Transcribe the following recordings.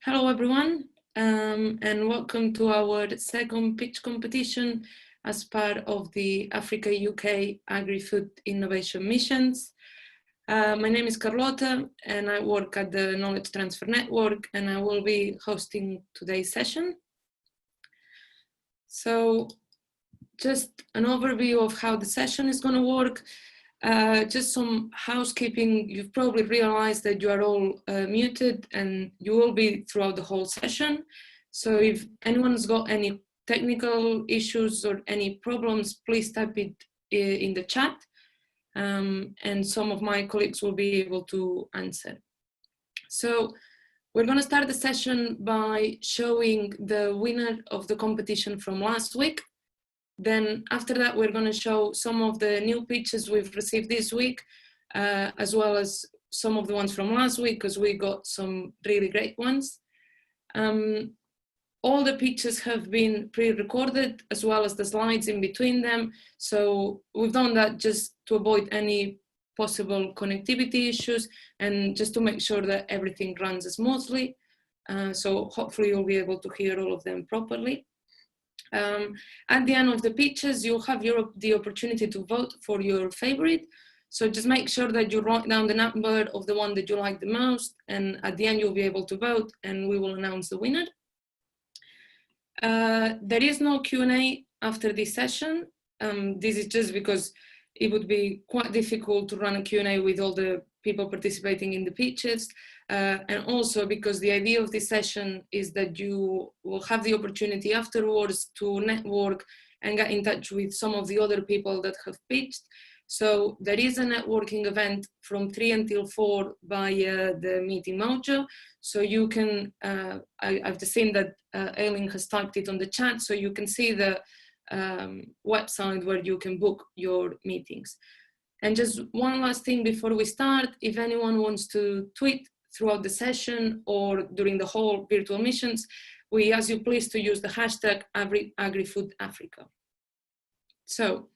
Hello everyone, and welcome to our second pitch competition as part of the Africa-UK AgriFood Innovation Missions. My name is Carlota and I work at the Knowledge Transfer Network, and I will be hosting today's session. So just an overview of how the session is going to work. Just some housekeeping. You've probably realized that you are all muted, and you will be throughout the whole session. So if anyone's got any technical issues or any problems, please type it in the chat, and some of my colleagues will be able to answer. So we're going to start the session by showing the winner of the competition from last week. Then after that, we're going to show some of the new pitches we've received this week, as well as some of the ones from last week, because we got some really great ones. All the pitches have been pre-recorded, as well as the slides in between them. So we've done that just to avoid any possible connectivity issues and just to make sure that everything runs smoothly. So hopefully you'll be able to hear all of them properly. At the end of the pitches, you'll have the opportunity to vote for your favorite. So just make sure that you write down the number of the one that you like the most, and at the end you'll be able to vote and we will announce the winner. There is no Q&A after this session. This is just because it would be quite difficult to run a Q&A with all the people participating in the pitches. And also because the idea of this session is that you will have the opportunity afterwards to network and get in touch with some of the other people that have pitched. So there is a networking event from 3 until 4 via the Meeting Mojo. So you can, I've just seen that Aileen has typed it on the chat, so you can see the website where you can book your meetings. And just one last thing before we start, if anyone wants to tweet throughout the session or during the whole virtual missions, we ask you please to use the hashtag AgriFoodAfrica. So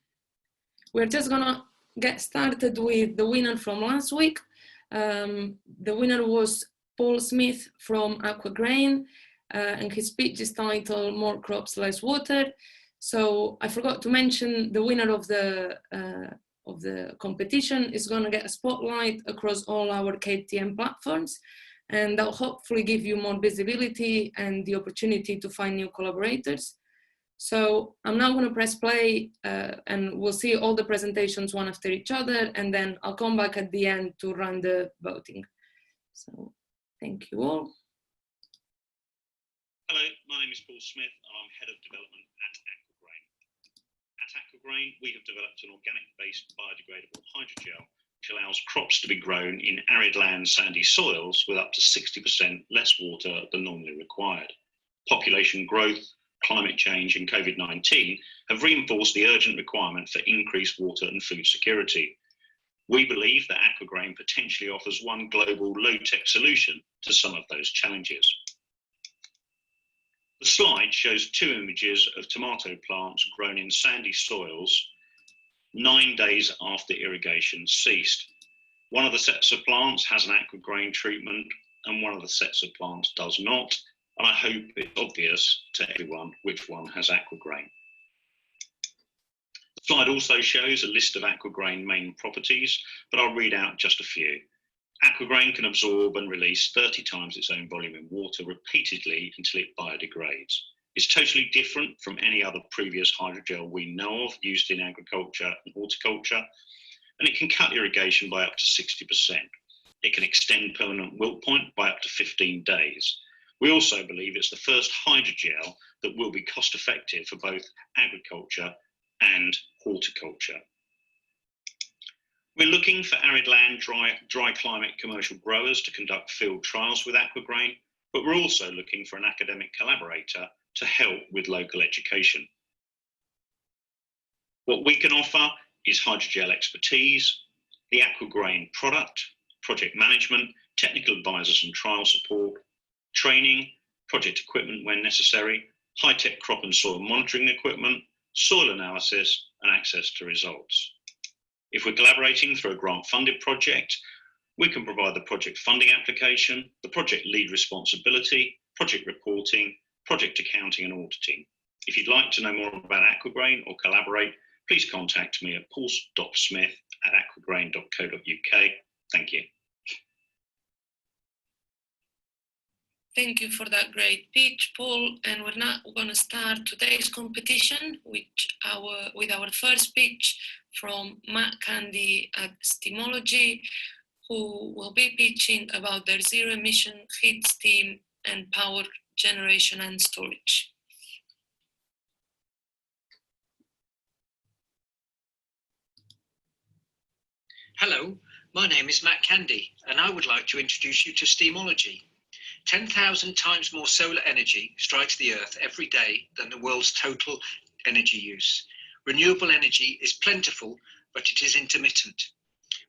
we're just gonna get started with the winner from last week. The winner was Paul Smith from Aquagrain, and his pitch is titled More Crops, Less Water. So I forgot to mention the winner of the competition is going to get a spotlight across all our KTM platforms, and that'll hopefully give you more visibility and the opportunity to find new collaborators. So I'm now going to press play, and we'll see all the presentations one after each other, and then I'll come back at the end to run the voting. So thank you all. Hello, my name is Paul Smith and I'm Head of Development at Aquagrain. At Aquagrain, we have developed an organic-based biodegradable hydrogel which allows crops to be grown in arid land, sandy soils with up to 60% less water than normally required. Population growth, climate change and COVID-19 have reinforced the urgent requirement for increased water and food security. We believe that Aquagrain potentially offers one global low-tech solution to some of those challenges. The slide shows 2 images of tomato plants grown in sandy soils 9 days after irrigation ceased. One of the sets of plants has an Aquagrain treatment and one of the sets of plants does not, and I hope it's obvious to everyone which one has Aquagrain. The slide also shows a list of Aquagrain main properties, but I'll read out just a few. Aquagrain can absorb and release 30 times its own volume in water repeatedly until it biodegrades. It's totally different from any other previous hydrogel we know of used in agriculture and horticulture, and it can cut irrigation by up to 60%. It can extend permanent wilt point by up to 15 days. We also believe it's the first hydrogel that will be cost effective for both agriculture and horticulture. We're looking for arid land, dry climate commercial growers to conduct field trials with Aquagrain, but we're also looking for an academic collaborator to help with local education. What we can offer is hydrogel expertise, the Aquagrain product, project management, technical advisors and trial support, training, project equipment when necessary, high-tech crop and soil monitoring equipment, soil analysis and access to results. If we're collaborating through a grant-funded project, We can provide the project funding application, the project lead responsibility, project reporting, project accounting and auditing. If you'd like to know more about Aquagrain or collaborate, please contact me at paul.smith@aquagrain.co.uk. Thank you. Thank you for that great pitch, Paul. And we're now going to start today's competition with our first pitch from Matt Candy at Steamology, who will be pitching about their zero emission heat, steam and power generation and storage. Hello, my name is Matt Candy and I would like to introduce you to Steamology. 10,000 times more solar energy strikes the earth every day than the world's total energy use. Renewable energy is plentiful, but it is intermittent.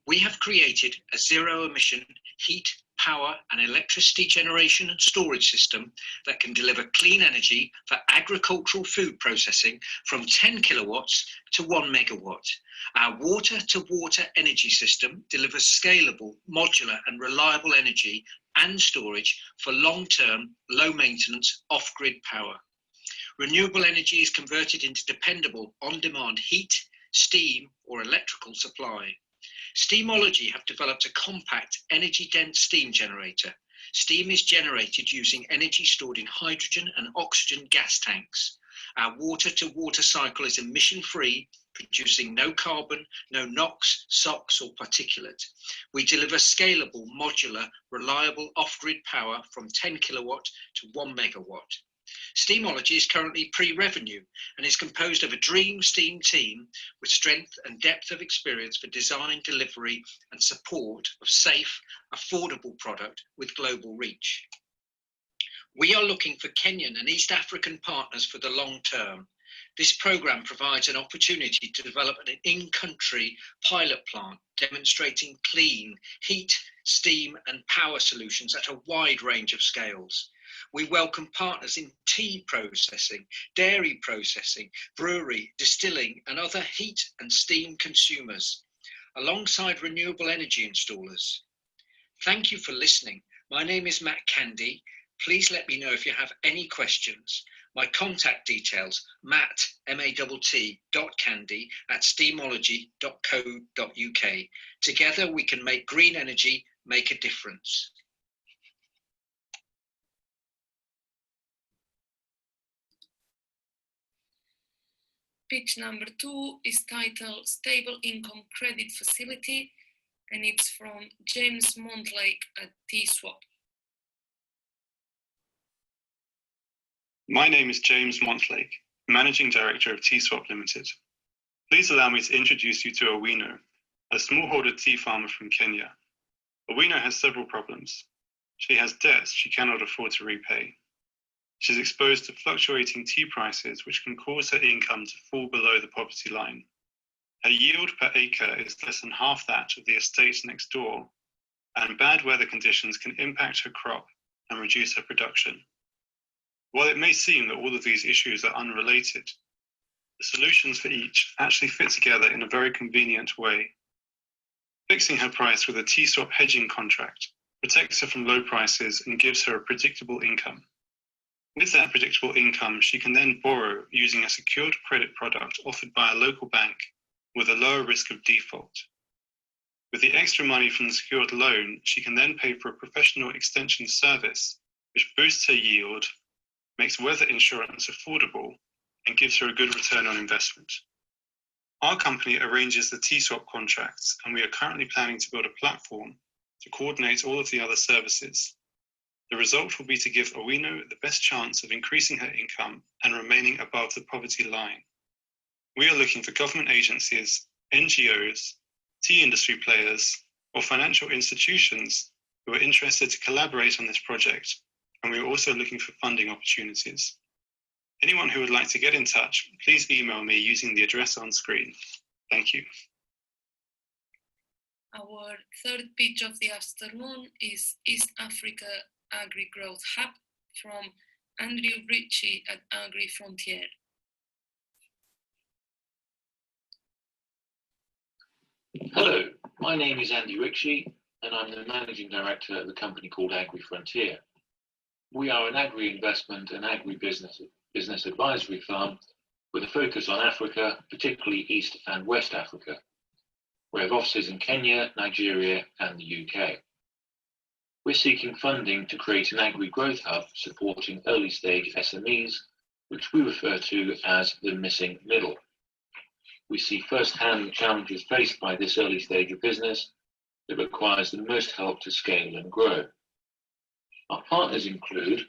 We have created a zero-emission heat, power and electricity generation and storage system that can deliver clean energy for agricultural food processing from 10 kilowatts to 1 megawatt. Our water-to-water energy system delivers scalable, modular and reliable energy and storage for long-term, low-maintenance, off-grid power. Renewable energy is converted into dependable, on-demand heat, steam or electrical supply. Steamology have developed a compact, energy-dense steam generator. Steam is generated using energy stored in hydrogen and oxygen gas tanks. Our water-to-water cycle is emission-free, producing no carbon, no NOx, SOx or particulate. We deliver scalable, modular, reliable off-grid power from 10 kilowatt to 1 megawatt. Steamology is currently pre-revenue and is composed of a dream steam team with strength and depth of experience for design, delivery and support of safe, affordable product with global reach. We are looking for Kenyan and East African partners for the long term. This programme provides an opportunity to develop an in-country pilot plant demonstrating clean heat, steam and power solutions at a wide range of scales. We welcome partners in tea processing, dairy processing, brewery, distilling and other heat and steam consumers, alongside renewable energy installers. Thank you for listening. My name is Matt Candy. Please let me know if you have any questions. My contact details, matt, M-A-T-T, .candy@steamology.co.uk. Together we can make green energy make a difference. Pitch number 2 is titled Stable Income Credit Facility, and it's from James Montlake at T-Swap. My name is James Montlake, Managing Director of T-Swap Limited. Please allow me to introduce you to Owino, a smallholder tea farmer from Kenya. Owino has several problems. She has debts she cannot afford to repay. She is exposed to fluctuating tea prices, which can cause her income to fall below the poverty line. Her yield per acre is less than half that of the estates next door, and bad weather conditions can impact her crop and reduce her production. While it may seem that all of these issues are unrelated, the solutions for each actually fit together in a very convenient way. Fixing her price with a T-Swap hedging contract protects her from low prices and gives her a predictable income. With that predictable income, she can then borrow using a secured credit product offered by a local bank with a lower risk of default. With the extra money from the secured loan, she can then pay for a professional extension service, which boosts her yield, makes weather insurance affordable, and gives her a good return on investment. Our company arranges the T-Swap contracts, and we are currently planning to build a platform to coordinate all of the other services. The result will be to give Owino the best chance of increasing her income and remaining above the poverty line. We are looking for government agencies, NGOs, tea industry players, or financial institutions who are interested to collaborate on this project, and we are also looking for funding opportunities. Anyone who would like to get in touch, please email me using the address on screen. Thank you. Our third pitch of the afternoon is East Africa AgriGrowth Hub from Andrew Ritchie at AgriFrontier. Hello, my name is Andy Ritchie. and I'm the Managing Director at the company called AgriFrontier. We are an agri-investment and agri-business advisory firm with a focus on Africa, particularly East and West Africa. We have offices in Kenya, Nigeria, and the UK. We're seeking funding to create an agri-growth hub supporting early-stage SMEs, which we refer to as the missing middle. We see first-hand the challenges faced by this early stage of business that requires the most help to scale and grow. Our partners include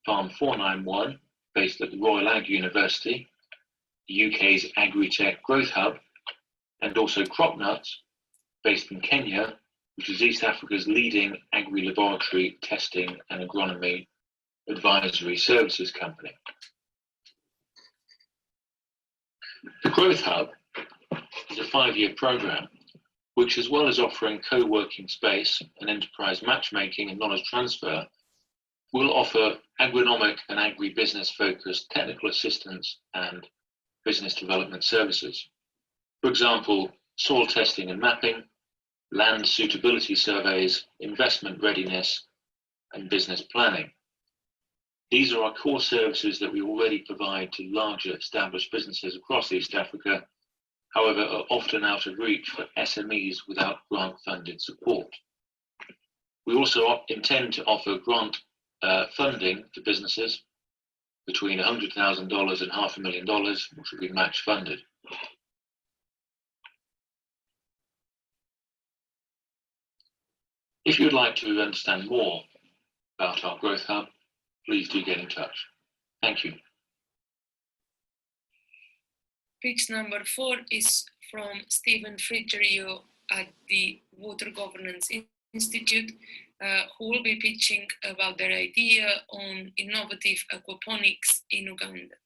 Farm 491, based at the Royal Ag University, the UK's Agri-Tech Growth Hub, and also Crop Nuts, based in Kenya, which is East Africa's leading agri-laboratory testing and agronomy advisory services company. The Growth Hub is a 5-year program, which, as well as offering co-working space and enterprise matchmaking and knowledge transfer, will offer agronomic and agri-business focused technical assistance and business development services. For example, soil testing and mapping, land suitability surveys, investment readiness, and business planning. These are our core services that we already provide to larger established businesses across East Africa, however, are often out of reach for SMEs without grant-funded support. We also intend to offer grant funding to businesses between $100,000 and $500,000, which will be match funded. If you'd like to understand more about our Growth Hub, please do get in touch. Thank you. Pitch number 4 is from Stephen Frigerio at the Water Governance Institute, who will be pitching about their idea on innovative aquaponics in Uganda.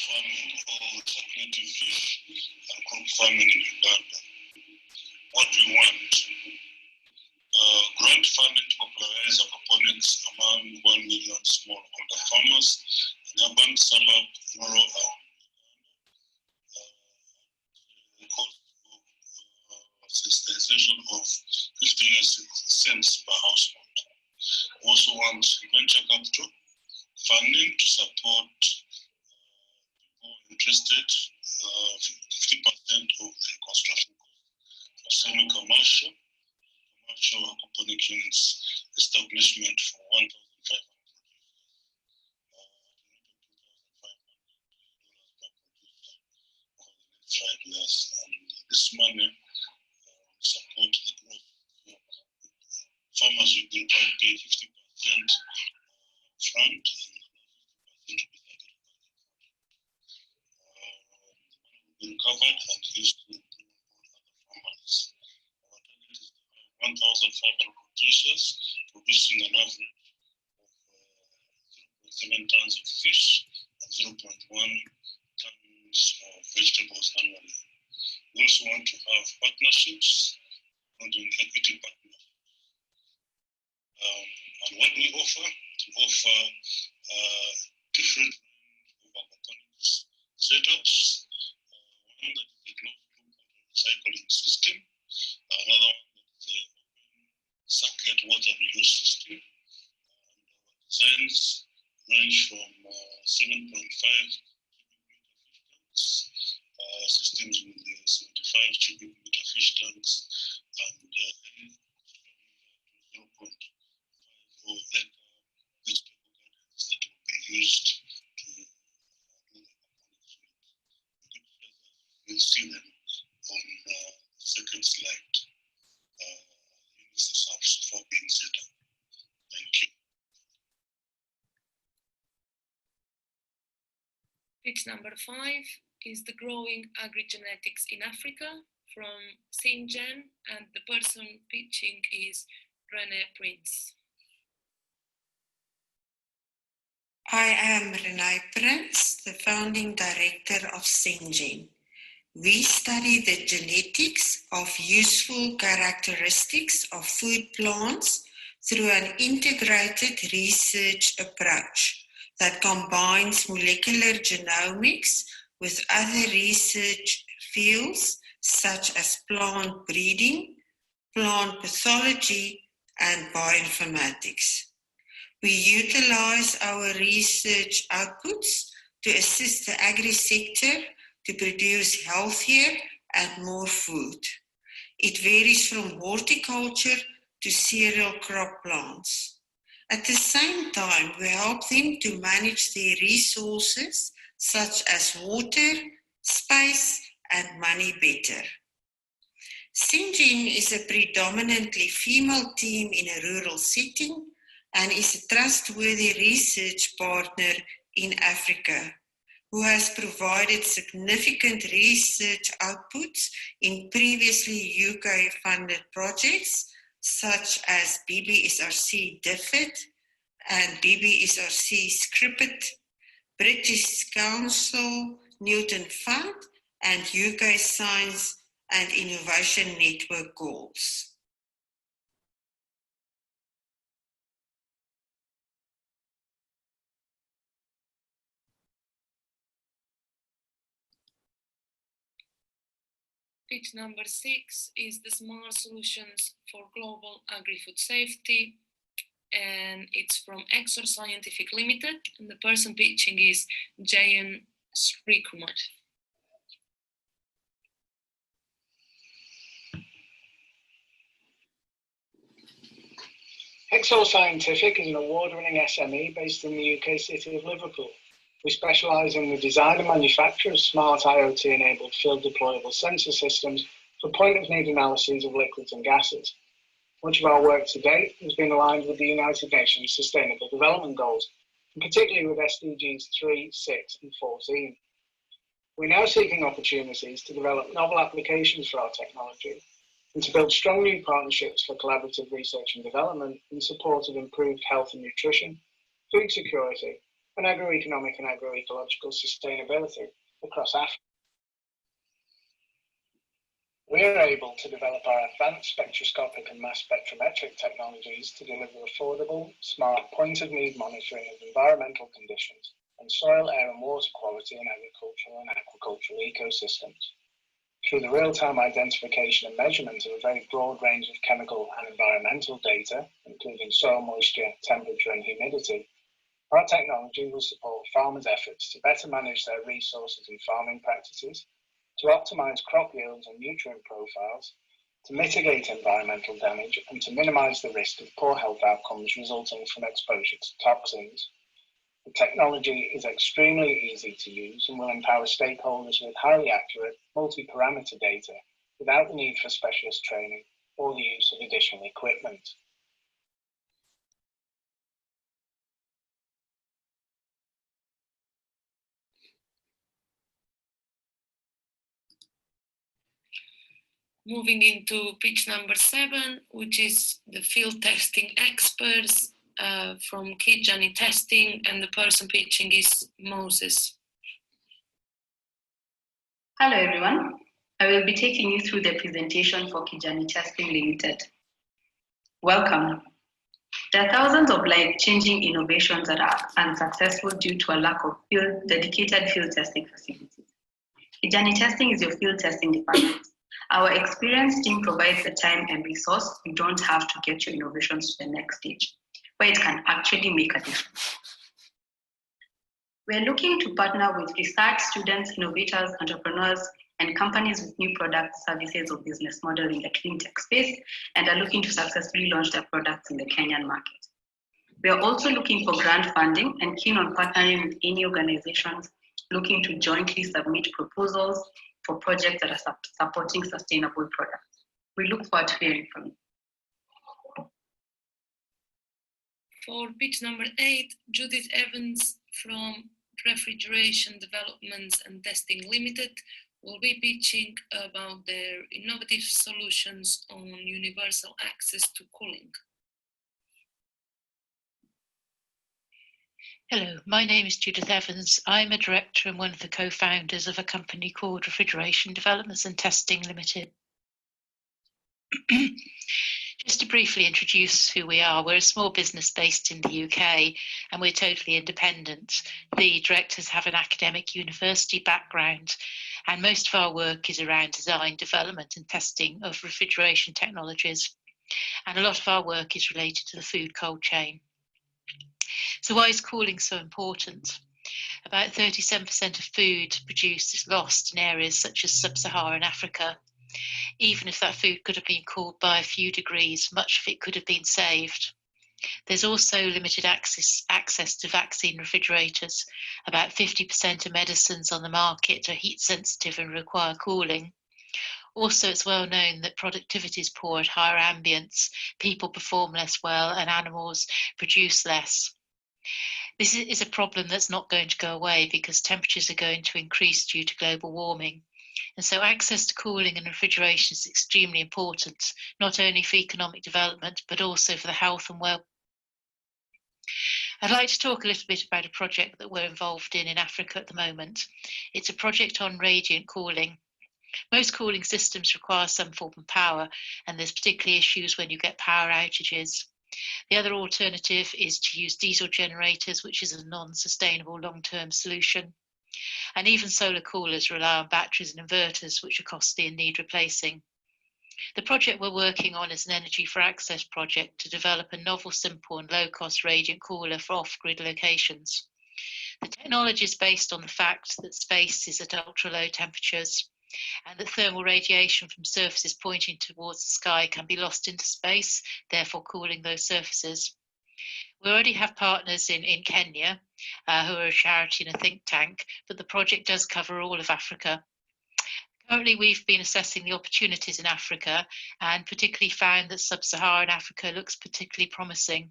Farming or circulating fish and crop farming in Uganda. What we want, grant funding to popularize aquaponics among 1 million smallholder farmers in urban, suburb, rural, and cost of sensitization of 50 cents per household. We also want venture capital funding to support people interested, 50% of the construction cost for semi-commercial aquaponic units establishment for 1,500 $2,500 per producer over the next 5 years. And this money support the growth. Farmers will be paid 50% front and 50% will be recovered and used to improve other farmers. 1,500 producers producing an average of 0.7 tons of fish and 0.1 tons of vegetables annually. We also want to have partnerships, including equity partnerships. And what we offer? To offer different range of aquaponics setups. One that is a closed loop water recycling system, another one circuit water reuse system. Our designs range from 7.5 systems with 75 cubic meter fish tanks and 0.54 acre vegetable gardens that will be used to do the aquaponics with. You'll see them on the second slide. For being set up. Thank you. Pitch number 5 is the growing agri-genetics in Africa from St. John, and the person pitching is Renee Prince. I am Renee Prince, the founding director of St. John. We study the genetics of useful characteristics of food plants through an integrated research approach that combines molecular genomics with other research fields such as plant breeding, plant pathology, and bioinformatics. We utilize our research outputs to assist the agri-sector to produce healthier and more food. It varies from horticulture to cereal crop plants. At the same time, we help them to manage their resources such as water, space, and money better. Syngene is a predominantly female team in a rural setting and is a trustworthy research partner in Africa, who has provided significant research outputs in previously UK-funded projects such as BBSRC DFID and BBSRC Scripet, British Council, Newton Fund, and UK Science and Innovation Network goals. Pitch number 6 is the Smart Solutions for Global Agri-Food Safety, and it's from Exor Scientific Limited, and the person pitching is Jayan Srikumar. Exor Scientific is an award-winning SME based in the UK city of Liverpool. We specialise in the design and manufacture of smart IoT-enabled field-deployable sensor systems for point-of-need analyses of liquids and gases. Much of our work to date has been aligned with the United Nations Sustainable Development Goals, and particularly with SDGs 3, 6 and 14. We're now seeking opportunities to develop novel applications for our technology and to build strong new partnerships for collaborative research and development in support of improved health and nutrition, food security, and agroeconomic and agroecological sustainability across Africa. We are able to develop our advanced spectroscopic and mass spectrometric technologies to deliver affordable, smart point-of-need monitoring of environmental conditions and soil, air and water quality in agricultural and aquacultural ecosystems. Through the real-time identification and measurement of a very broad range of chemical and environmental data, including soil moisture, temperature and humidity, our technology will support farmers' efforts to better manage their resources and farming practices, to optimize crop yields and nutrient profiles, to mitigate environmental damage, and to minimize the risk of poor health outcomes resulting from exposure to toxins. The technology is extremely easy to use and will empower stakeholders with highly accurate, multi-parameter data without the need for specialist training or the use of additional equipment. Moving into pitch number 7, which is the field testing experts from Kijani Testing, and the person pitching is Moses. Hello everyone, I will be taking you through the presentation for Kijani Testing Limited. Welcome. There are thousands of life-changing innovations that are unsuccessful due to a lack of dedicated field testing facilities. Kijani Testing is your field testing department. Our experienced team provides the time and resource you don't have to get your innovations to the next stage, where it can actually make a difference. We're looking to partner with research students, innovators, entrepreneurs, and companies with new products, services, or business model in the clean tech space, and are looking to successfully launch their products in the Kenyan market. We are also looking for grant funding and keen on partnering with any organizations looking to jointly submit proposals for projects that are supporting sustainable products. We look forward to hearing from you. For pitch number 8, Judith Evans from Refrigeration Developments and Testing Limited will be pitching about their innovative solutions on universal access to cooling. Hello, my name is Judith Evans. I'm a director and one of the co-founders of a company called Refrigeration Developments and Testing Limited. Just to briefly introduce who we are, we're a small business based in the UK and we're totally independent. The directors have an academic university background and most of our work is around design, development and testing of refrigeration technologies. And a lot of our work is related to the food cold chain. So why is cooling so important? About 37% of food produced is lost in areas such as sub-Saharan Africa. Even if that food could have been cooled by a few degrees, much of it could have been saved. There's also limited access to vaccine refrigerators. About 50% of medicines on the market are heat sensitive and require cooling. Also, it's well known that productivity is poor at higher ambience, people perform less well and animals produce less. This is a problem that's not going to go away because temperatures are going to increase due to global warming. And so access to cooling and refrigeration is extremely important, not only for economic development, but also for the health and well. I'd like to talk a little bit about a project that we're involved in Africa at the moment. It's a project on radiant cooling. Most cooling systems require some form of power, and there's particularly issues when you get power outages. The other alternative is to use diesel generators, which is a non-sustainable long-term solution. And even solar coolers rely on batteries and inverters, which are costly and need replacing. The project we're working on is an Energy for Access project to develop a novel, simple and low-cost radiant cooler for off-grid locations. The technology is based on the fact that space is at ultra-low temperatures and that thermal radiation from surfaces pointing towards the sky can be lost into space, therefore cooling those surfaces. We already have partners in Kenya who are a charity and a think tank, but the project does cover all of Africa. Currently, we've been assessing the opportunities in Africa and particularly found that sub-Saharan Africa looks particularly promising.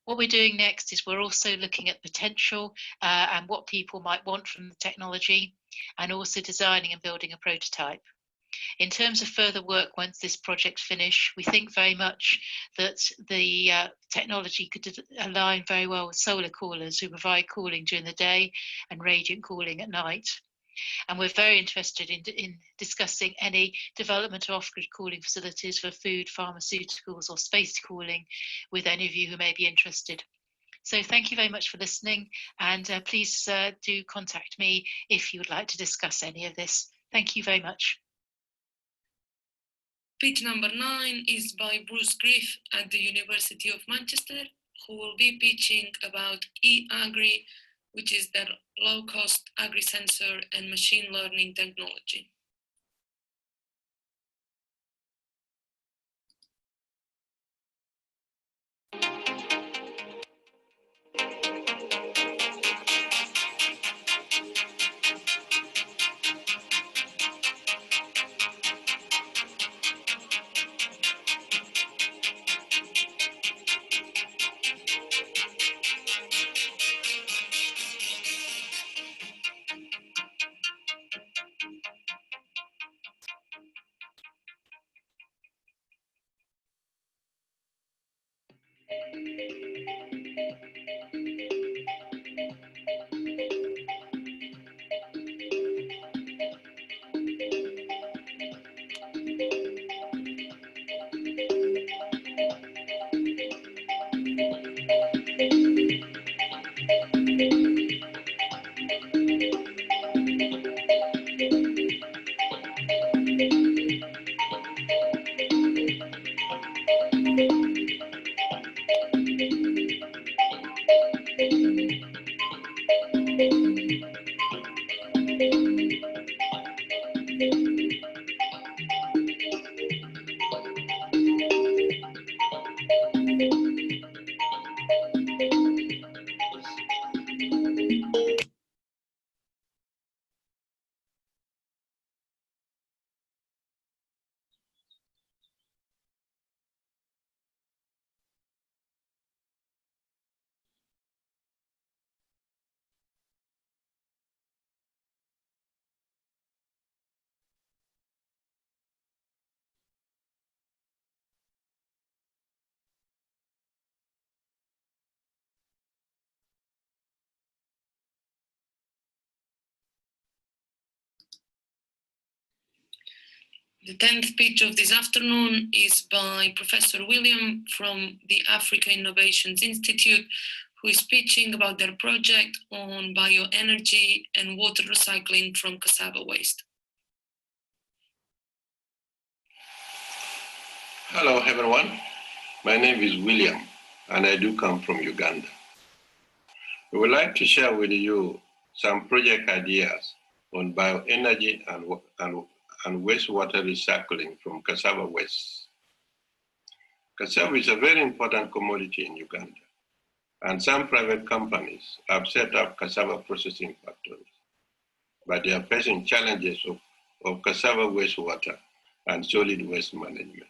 What we're doing next is we're also looking at potential and what people might want from the technology, and also designing and building a prototype. In terms of further work once this project's finished, we think very much that the technology could align very well with solar coolers who provide cooling during the day and radiant cooling at night. And we're very interested in discussing any development of off-grid cooling facilities for food, pharmaceuticals or space cooling with any of you who may be interested. So thank you very much for listening, and please do contact me if you would like to discuss any of this. Thank you very much. Pitch number 9 is by Bruce Griff at the University of Manchester, who will be pitching about eAgri, which is their low-cost agri-sensor and machine learning technology. The 10th pitch of this afternoon is by Professor William from the Africa Innovations Institute, who is pitching about their project on bioenergy and water recycling from cassava waste. Hello everyone, my name is William and I do come from Uganda. We would like to share with you some project ideas on bioenergy and wastewater recycling from cassava waste. Cassava is a very important commodity in Uganda, and some private companies have set up cassava processing factories, but they are facing challenges of cassava wastewater and solid waste management.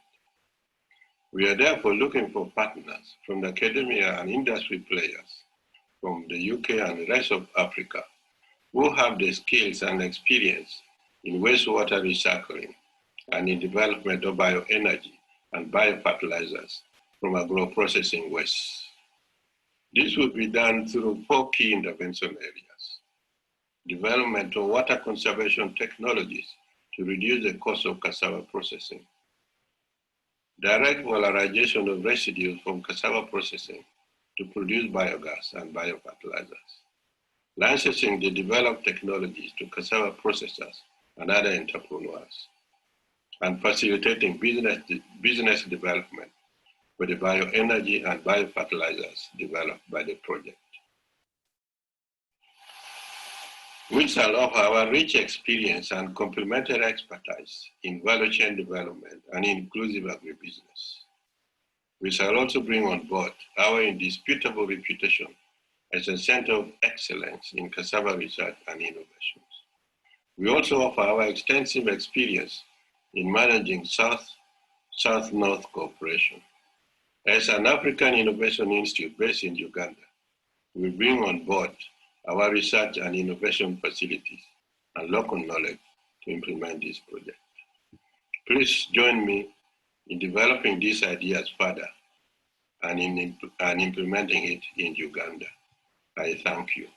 We are therefore looking for partners from the academia and industry players from the UK and the rest of Africa who have the skills and experience in wastewater recycling and in development of bioenergy and biofertilizers from agro-processing waste. This will be done through 4 key intervention areas: development of water conservation technologies to reduce the cost of cassava processing, direct valorization of residues from cassava processing to produce biogas and biofertilizers, licensing the developed technologies to cassava processors and other entrepreneurs, and facilitating business development for the bioenergy and biofertilizers developed by the project. We shall offer our rich experience and complementary expertise in value chain development and inclusive agribusiness. We shall also bring on board our indisputable reputation as a center of excellence in cassava research and innovations. We also offer our extensive experience in managing South-North cooperation. As an African Innovation Institute based in Uganda, we bring on board our research and innovation facilities and local knowledge to implement this project. Please join me in developing these ideas further and in implementing it in Uganda. I thank you.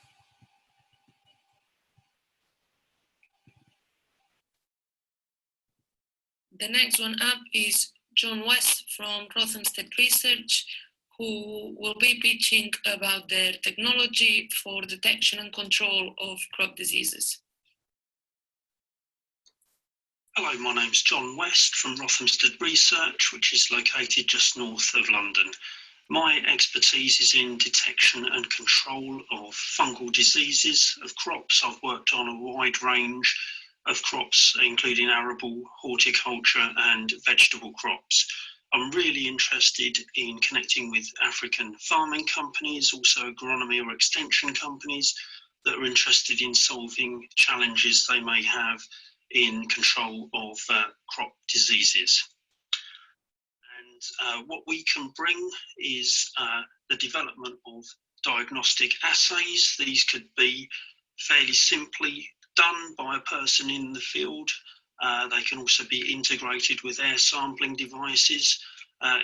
The next one up is John West from Rothamsted Research, who will be pitching about their technology for detection and control of crop diseases. Hello, my name's John West from Rothamsted Research, which is located just north of London. My expertise is in detection and control of fungal diseases of crops. I've worked on a wide range of crops, including arable, horticulture and vegetable crops. I'm really interested in connecting with African farming companies, also agronomy or extension companies that are interested in solving challenges they may have in control of crop diseases. And what we can bring is the development of diagnostic assays. These could be fairly simply done by a person in the field. They can also be integrated with air sampling devices,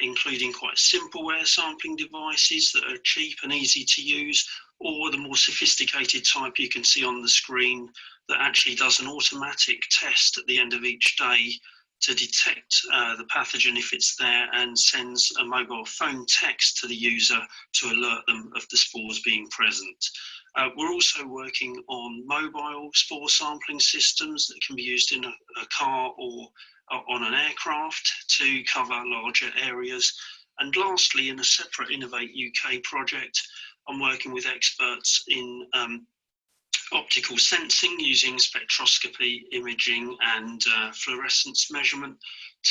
including quite simple air sampling devices that are cheap and easy to use, or the more sophisticated type you can see on the screen that actually does an automatic test at the end of each day to detect the pathogen if it's there, and sends a mobile phone text to the user to alert them of the spores being present. We're also working on mobile spore sampling systems that can be used in a car or on an aircraft to cover larger areas. And lastly, in a separate Innovate UK project, I'm working with experts in optical sensing using spectroscopy, imaging and fluorescence measurement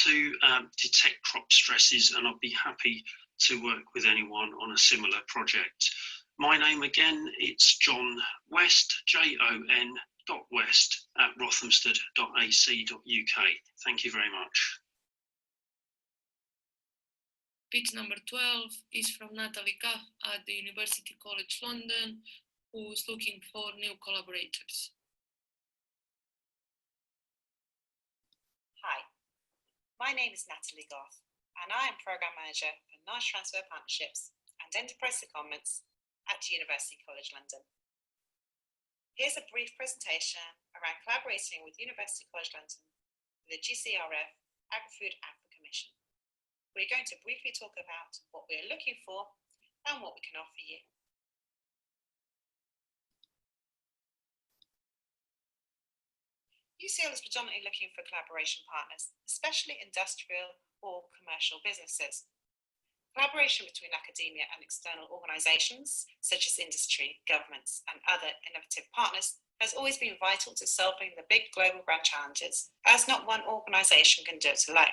to detect crop stresses, and I'll be happy to work with anyone on a similar project. My name again, it's John West, JON.West @rothamsted.ac.uk. Thank you very much. Pitch number 12 is from Natalie Kah at the University College London, who's looking for new collaborators. Hi, my name is Natalie Goff, and I am Programme Manager for Knowledge Transfer Partnerships and Enterprise Secondments at University College London. Here's a brief presentation around collaborating with University College London the GCRF AgriFood Africa Mission. We're going to briefly talk about what we're looking for and what we can offer you. UCL is predominantly looking for collaboration partners, especially industrial or commercial businesses. Collaboration between academia and external organisations, such as industry, governments, and other innovative partners, has always been vital to solving the big global grand challenges, as not one organisation can do it alone.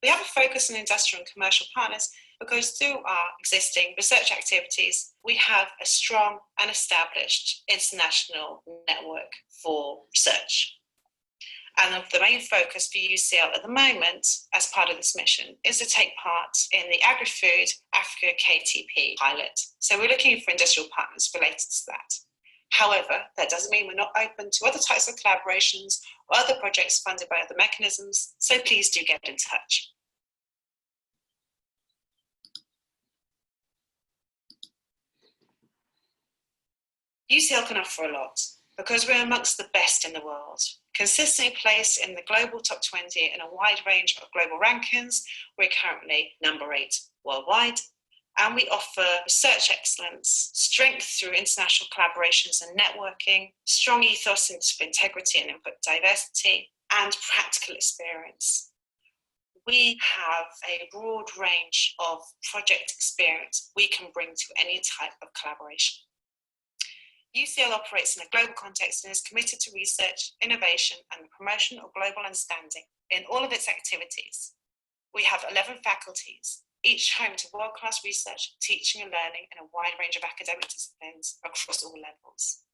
We have a focus on industrial and commercial partners because through our existing research activities, we have a strong and established international network for research. And the main focus for UCL at the moment, as part of this mission, is to take part in the AgriFood Africa-UK pilot. So we're looking for industrial partners related to that. However, that doesn't mean we're not open to other types of collaborations or other projects funded by other mechanisms, so please do get in touch. UCL can offer a lot because we're amongst the best in the world, consistently placed in the global top 20 in a wide range of global rankings. We're currently number 8 worldwide, and we offer research excellence, strength through international collaborations and networking, strong ethos of integrity and input diversity, and practical experience. We have a broad range of project experience we can bring to any type of collaboration. UCL operates in a global context and is committed to research, innovation, and the promotion of global understanding in all of its activities. We have 11 faculties, each home to world-class research, teaching and learning in a wide range of academic disciplines across all levels.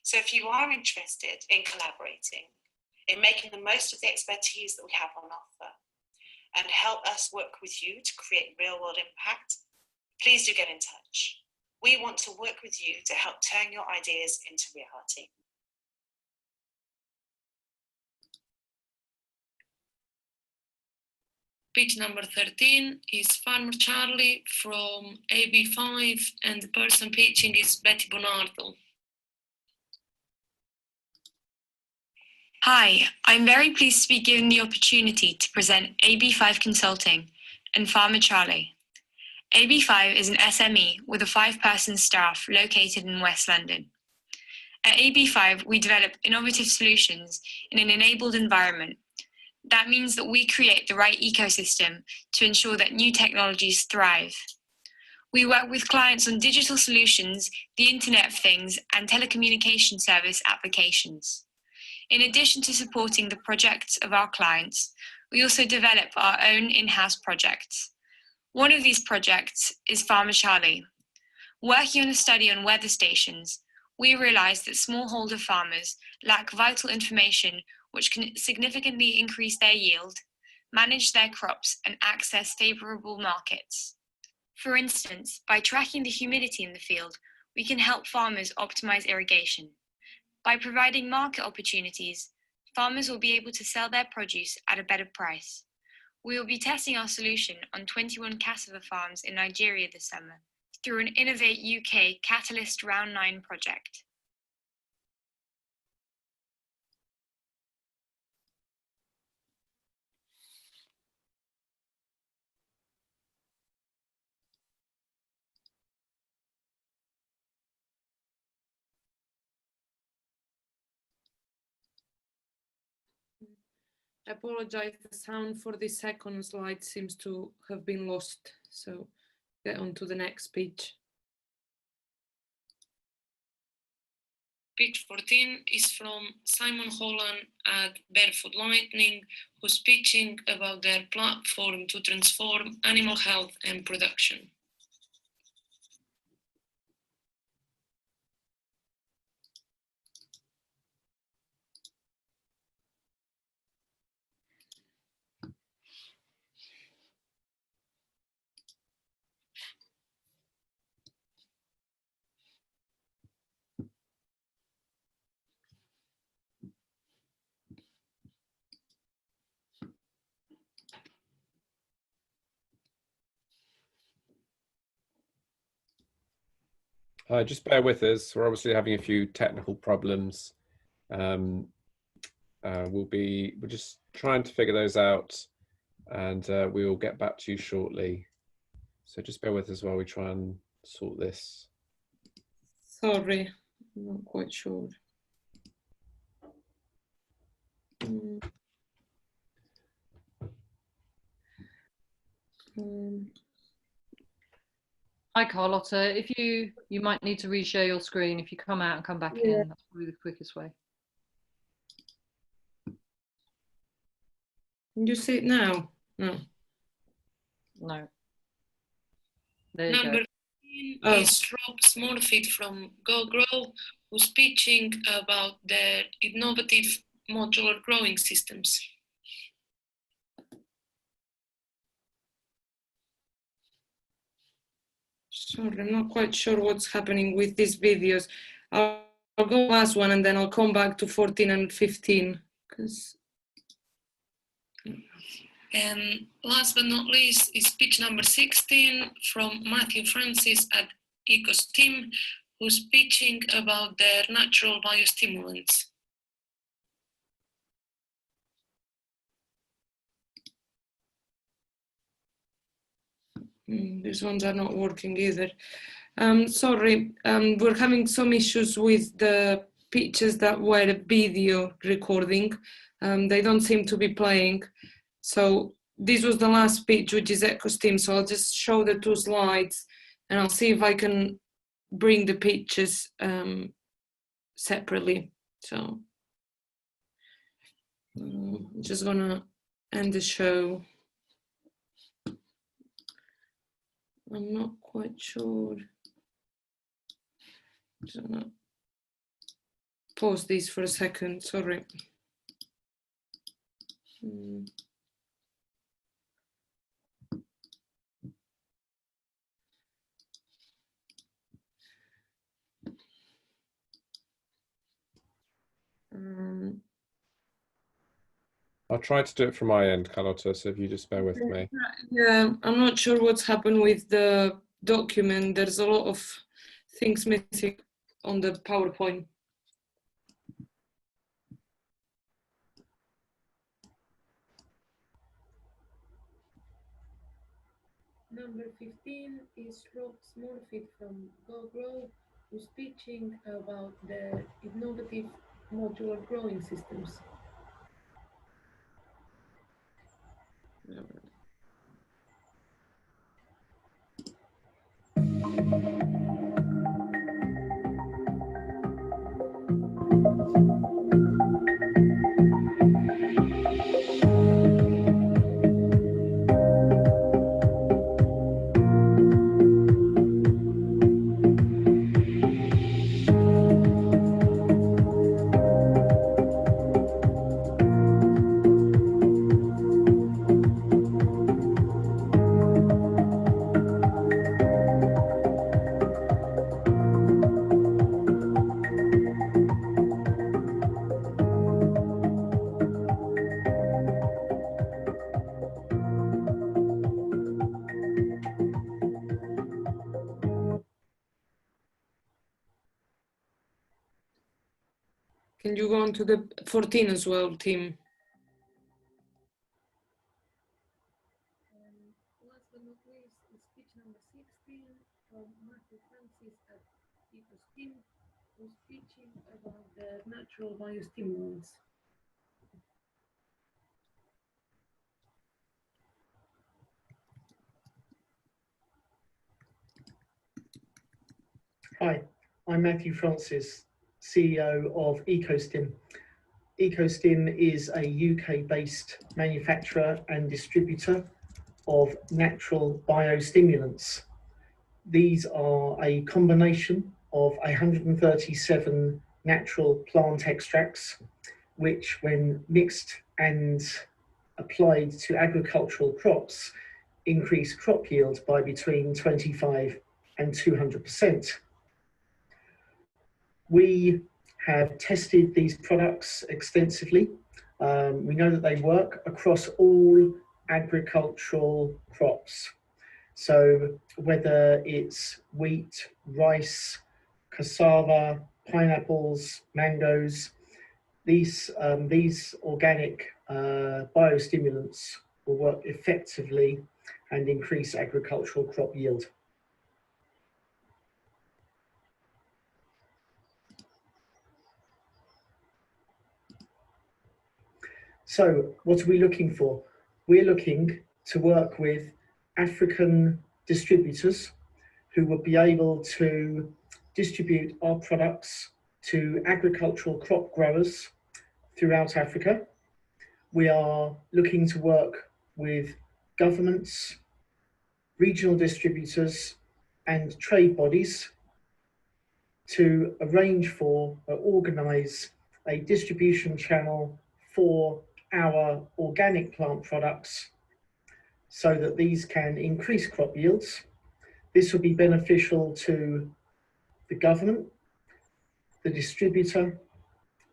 So if you are interested in collaborating, in making the most of the expertise that we have on offer, and help us work with you to create real-world impact, please do get in touch. We want to work with you to help turn your ideas into reality. Pitch number 13 is Farmer Charlie from AB5, and the person pitching is Betty Bonardo. Hi, I'm very pleased to be given the opportunity to present AB5 Consulting and Farmer Charlie. AB5 is an SME with a 5-person staff located in West London. At AB5, we develop innovative solutions in an enabled environment. That means that we create the right ecosystem to ensure that new technologies thrive. We work with clients on digital solutions, the Internet of Things, and telecommunication service applications. In addition to supporting the projects of our clients, we also develop our own in-house projects. One of these projects is Farmer Charlie. Working on a study on weather stations, we realised that smallholder farmers lack vital information which can significantly increase their yield, manage their crops, and access favourable markets. For instance, by tracking the humidity in the field, we can help farmers optimise irrigation. By providing market opportunities, farmers will be able to sell their produce at a better price. We will be testing our solution on 21 cassava farms in Nigeria this summer through an Innovate UK Catalyst Round 9 project. I apologize, the sound for the second slide seems to have been lost, so get on to the next speech. Pitch 14 is from Simon Holland at Barefoot Lightning, who's pitching about their platform to transform animal health and production. Just bear with us. We're obviously having a few technical problems. We're just trying to figure those out, and we will get back to you shortly. So just bear with us while we try and sort this. Sorry, I'm not quite sure. Hi Carlotta, if you might need to reshare your screen. If you come out and come back in, that's probably the quickest way. Can you see it now? No. No. There you Number go. 15 is Rob Smallfit from GoGrow, who's pitching about their innovative modular growing systems. Sorry, I'm not quite sure what's happening with these videos. I'll go last one and then I'll come back to 14 and 15. And last but not least is pitch number 16 from Matthew Francis at Eccleston, who's pitching about their natural biostimulants. These ones are not working either. Sorry, we're having some issues with the pitches that were video recording. They don't seem to be playing. So this was the last pitch, which is Eccleston. So I'll just show the two slides and I'll see if I can bring the pitches separately. So I'm just gonna end the show. I'm not quite sure. Just gonna pause this for a second, sorry. I'll try to do it from my end, Carlotta, so if you just bear with me. Yeah, I'm not sure what's happened with the document. There's a lot of things missing on the PowerPoint. Number 15 is Rob Smallfit from GoGrow, who's pitching about the innovative modular growing systems. Can you go on to the 14 as well, Tim? Last but not least is pitch number 16 from Matthew Francis at Eccleston, who's pitching about the natural biostimulants. Hi, I'm Matthew Francis, CEO of Eccleston. Eccleston is a UK-based manufacturer and distributor of natural biostimulants. These are a combination of 137 natural plant extracts, which when mixed and applied to agricultural crops, increase crop yield by between 25 and 200%. We have tested these products extensively. We know that they work across all agricultural crops. So whether it's wheat, rice, cassava, pineapples, mangoes. These organic biostimulants will work effectively and increase agricultural crop yield. So what are we looking for? We're looking to work with African distributors who will be able to distribute our products to agricultural crop growers throughout Africa. We are looking to work with governments, regional distributors and trade bodies to arrange for or organise a distribution channel for our organic plant products so that these can increase crop yields. This will be beneficial to the government, the distributor,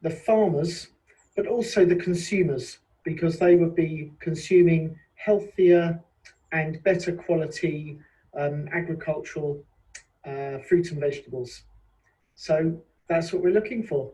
the farmers, but also the consumers, because they would be consuming healthier and better quality agricultural fruit and vegetables. So that's what we're looking for.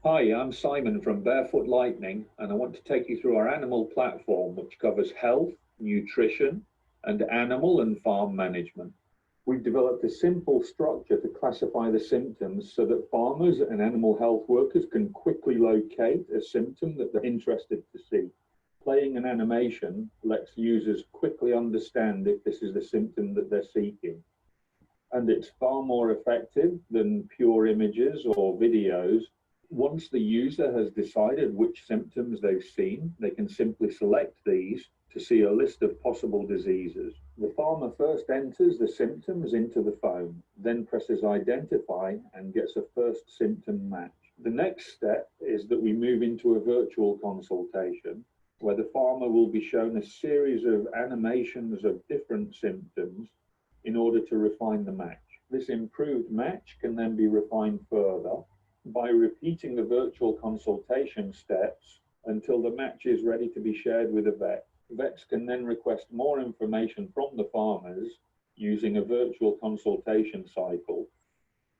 Hi, I'm Simon from Barefoot Lightning, and I want to take you through our animal platform, which covers health, nutrition, and animal and farm management. We've developed a simple structure to classify the symptoms so that farmers and animal health workers can quickly locate a symptom that they're interested to see. Playing an animation lets users quickly understand if this is the symptom that they're seeking. And it's far more effective than pure images or videos. Once the user has decided which symptoms they've seen, they can simply select these to see a list of possible diseases. The farmer first enters the symptoms into the phone, then presses identify and gets a first symptom match. The next step is that we move into a virtual consultation where the farmer will be shown a series of animations of different symptoms in order to refine the match. This improved match can then be refined further by repeating the virtual consultation steps until the match is ready to be shared with a vet. Vets can then request more information from the farmers using a virtual consultation cycle,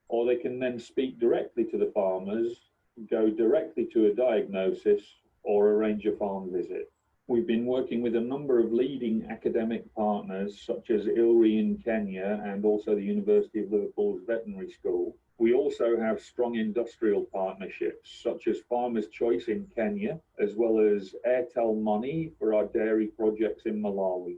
or they can then speak directly to the farmers, go directly to a diagnosis, or arrange a farm visit. We've been working with a number of leading academic partners such as ILRI in Kenya and also the University of Liverpool's Veterinary School. We also have strong industrial partnerships such as Farmers Choice in Kenya, as well as Airtel Money for our dairy projects in Malawi.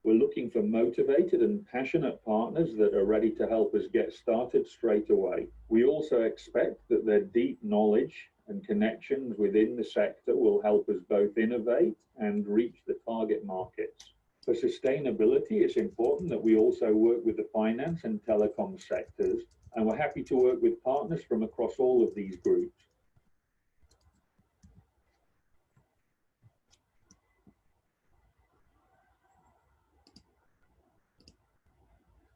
We're looking for motivated and passionate partners that are ready to help us get started straight away. We also expect that their deep knowledge and connections within the sector will help us both innovate and reach the target markets. For sustainability, it's important that we also work with the finance and telecom sectors, and we're happy to work with partners from across all of these groups.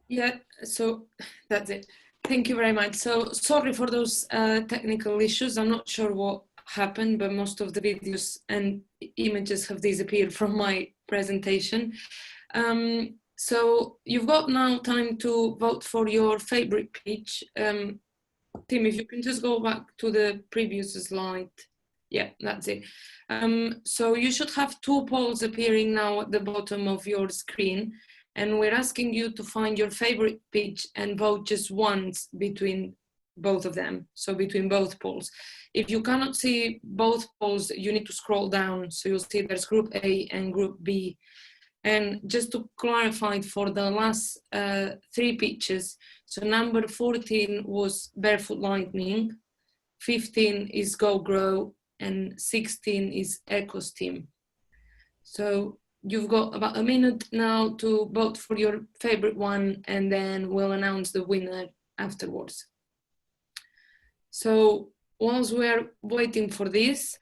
Yeah, so that's it. Thank you very much. So sorry for those technical issues. I'm not sure what happened, but most of the videos and images have disappeared from my presentation. So you've got now time to vote for your favorite pitch. Tim, if you can just go back to the previous slide. Yeah, that's it. So you should have two polls appearing now at the bottom of your screen, and we're asking you to find your favorite pitch and vote just once between both of them, so between both polls. If you cannot see both polls, you need to scroll down, so you'll see there's Group A and Group B. And just to clarify for the last three pitches, so number 14 was Barefoot Lightning, 15 is Go Grow, and 16 is Eccleston. So you've got about a minute now to vote for your favorite one, and then we'll announce the winner afterwards. So whilst we're waiting for this,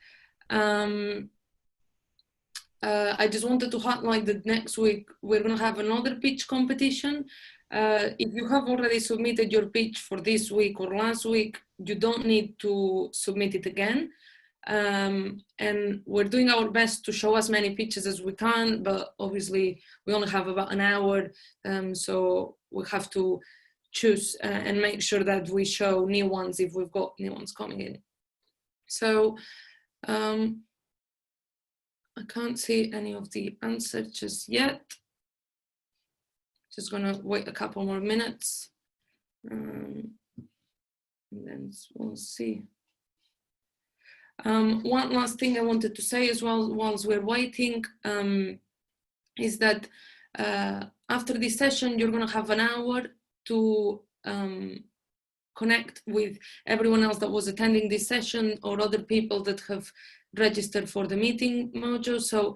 I just wanted to highlight that next week we're going to have another pitch competition. If you have already submitted your pitch for this week or last week, you don't need to submit it again. and we're doing our best to show as many pictures as we can, but obviously we only have about an hour, so we have to choose and make sure that we show new ones if we've got new ones coming in. So I can't see any of the answers just yet. Just gonna wait a couple more minutes, and then we'll see. One last thing I wanted to say as well, whilst we're waiting, is that after this session, you're gonna have an hour to connect with everyone else that was attending this session or other people that have registered for the meeting module. So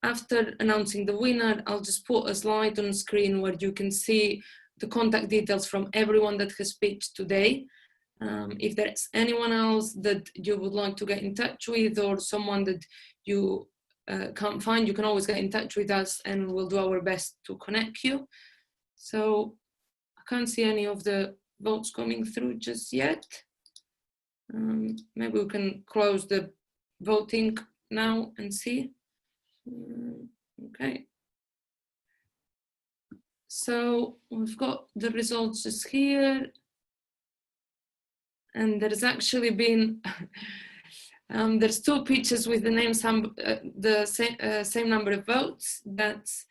after announcing the winner, I'll just put a slide on screen where you can see the contact details from everyone that has pitched today. If there's anyone else that you would like to get in touch with, or someone that you can't find, you can always get in touch with us and we'll do our best to connect you. So I can't see any of the votes coming through just yet. Maybe we can close the voting now and see. Okay. So we've got the results just here. And there's actually been, there's 2 pictures with the name, the same number of votes. That's,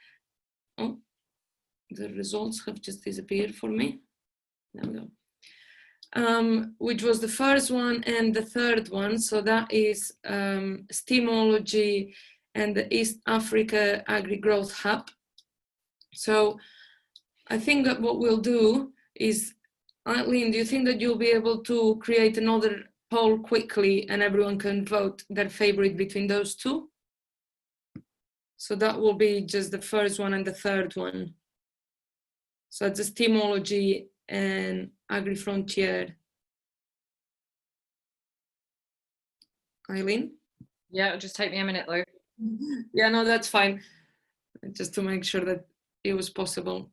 oh, the results have just disappeared for me. There we go. Which was the first one and the third one. So that is Steamology and the East Africa Agri-Growth Hub. So I think that what we'll do is, Eileen, do you think that you'll be able to create another poll quickly and everyone can vote their favorite between those 2? So that will be just the first one and the third one. So it's Steamology and AgriFrontier. Eileen? Yeah, it'll just take me a minute though. Yeah, no, that's fine. Just to make sure that it was possible.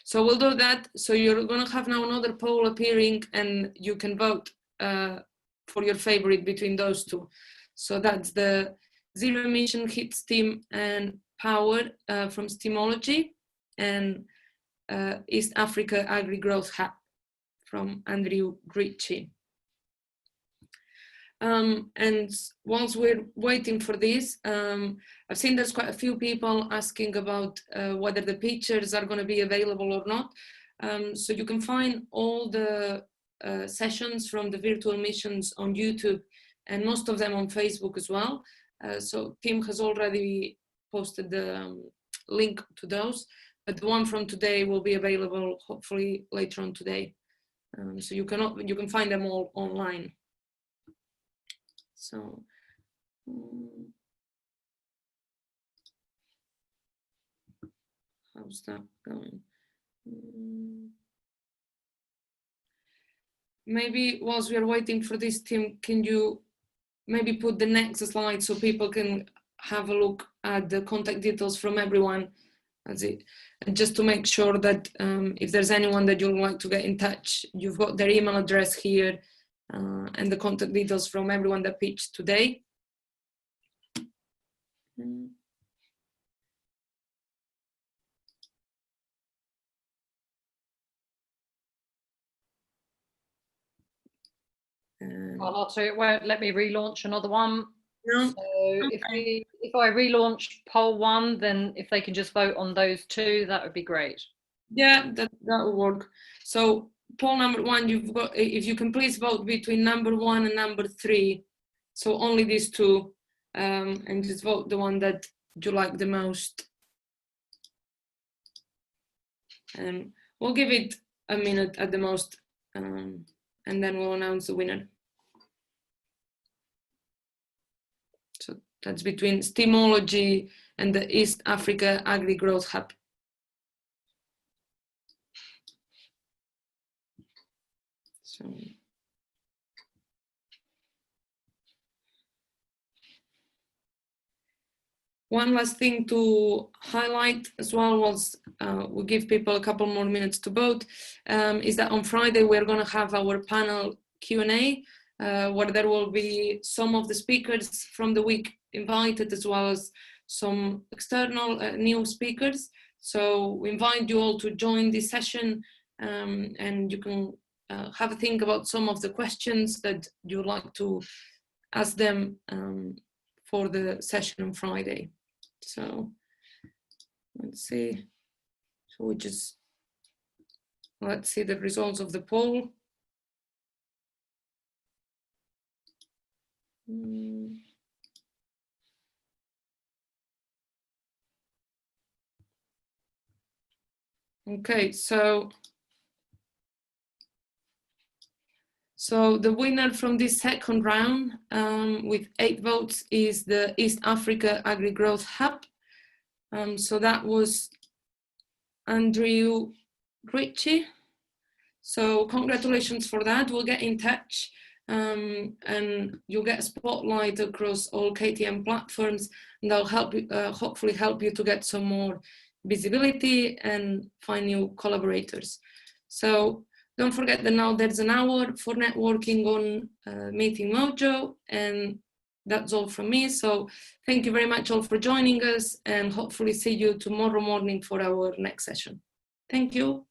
So we'll do that. So you're going to have now another poll appearing and you can vote for your favorite between those 2. So that's the Zero Emission Heat, Steam and Power from Steamology, and East Africa Agri-Growth Hub from Andrew Ritchie. And whilst we're waiting for this, I've seen there's quite a few people asking about whether the pictures are going to be available or not. So you can find all the sessions from the virtual missions on YouTube and most of them on Facebook as well. So Tim has already posted the link to those, but the one from today will be available hopefully later on today. So you can find them all online. So, how's that going? Maybe whilst we are waiting for this, Tim, can you maybe put the next slide so people can have a look at the contact details from everyone? That's it. And just to make sure that if there's anyone that you'd like to get in touch, you've got their email address here. And the contact details from everyone that pitched today. Well, I'll tell you, it won't let me relaunch another one. No. So if I relaunch poll 1, then if they can just vote on those 2, that would be great. Yeah, that will work. So poll number 1, you've got, if you can please vote between number 1 and number 3. So only these 2, and just vote the one that you like the most. And we'll give it a minute at the most, and then we'll announce the winner. So that's between Steamology and the East Africa Agri-Growth Hub. So, one last thing to highlight as well, was we'll give people a couple more minutes to vote, is that on Friday we're going to have our panel Q&A. where there will be some of the speakers from the week invited, as well as some external new speakers. So we invite you all to join this session, and you can have a think about some of the questions that you'd like to ask them for the session on Friday. So let's see. So we just, let's see the results of the poll. Okay, so the winner from this second round with 8 votes is the East Africa Agri-Growth Hub. So that was Andrew Ritchie. So congratulations for that. We'll get in touch and you'll get a spotlight across all KTM platforms, and that'll help you, hopefully help you to get some more visibility and find new collaborators. So don't forget that now there's an hour for networking on Meeting Mojo, and that's all from me. So thank you very much all for joining us, and hopefully see you tomorrow morning for our next session. Thank you.